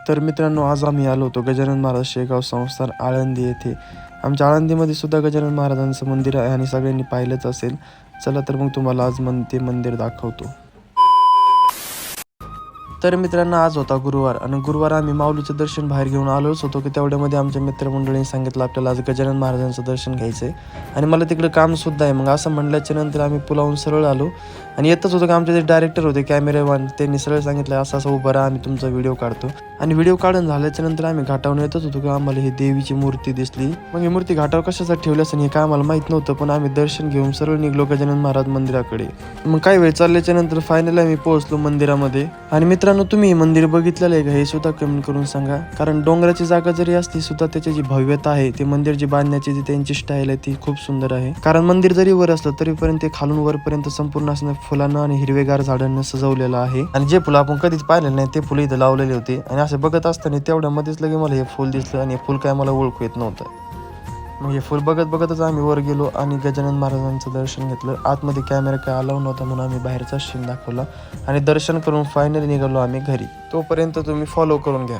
तर मित्रांनो, आज आम्ही आलो होतो गजानन महाराज शेगाव संस्थान आळंदी येथे. आमच्या आळंदीमध्ये सुद्धा गजानन महाराजांचं मंदिर आहे आणि सगळ्यांनी पाहिलंच असेल. चला तर मग तुम्हाला आज ते मंदिर दाखवतो. तर मित्रांनो, आज होता गुरुवार आणि गुरुवार आम्ही माऊलीचं दर्शन बाहेर घेऊन आलोच होतो की तेवढ्यामध्ये आमच्या मित्रमंडळींनी सांगितलं आपल्याला आज गजानन महाराजांचं दर्शन घ्यायचं आहे आणि मला तिकडे कामसुद्धा आहे. मग असं म्हटल्याच्या नंतर आम्ही पुलावून सरळ आलो आणि येतच होतं की आमचे जे डायरेक्टर होते कॅमेरामॅन, त्यांनी सरळ सांगितलं असं असं उभं राहा, आम्ही तुमचा व्हिडिओ काढतो. आणि व्हिडिओ काढून झाल्याच्या नंतर आम्ही घाटावरून येतच होतो की आम्हाला ही देवीची मूर्ती दिसली. मग ही मूर्ती घाटावर कशासाठी ठेवली असं हे काय आम्हाला माहीत नव्हतं, पण आम्ही दर्शन घेऊन सरळ निघलो गजानन महाराज मंदिराकडे. मग काही वेळ चालल्याच्या नंतर फायनली आम्ही पोहोचलो मंदिरामध्ये. आणि मित्रांनो, तुम्ही हे मंदिर बघितलेलं आहे का हे सुद्धा कमेंट करून सांगा. कारण डोंगराची जागा जरी असली सुद्धा त्याची जी भव्यता आहे, ते मंदिर जी बांधण्याची जी त्यांची स्टाईल आहे ती खूप सुंदर आहे. कारण मंदिर जरी वर असलं तरीपर्यंत ते खालून वरपर्यंत संपूर्ण असं फुलांना आणि हिरवेगार झाडांना सजवलेलं आहे. आणि जे फुलं आपण कधीच पाहिलेलं नाही ते फुलं इथं लावलेले होते. आणि असं बघत असताना तेवढ्यामध्येच लगे मला हे फुल दिसलं आणि हे फुल काय मला ओळखू येत नव्हतं. मग हे फुल बघत बघतच आम्ही वर गेलो आणि गजानन महाराजांचं दर्शन घेतलं. आतमध्ये कॅमेरा काय अलाव नव्हता म्हणून आम्ही बाहेरचा सीन दाखवला आणि दर्शन करून फायनली निघालो आम्ही घरी. तोपर्यंत तुम्ही फॉलो करून घ्या.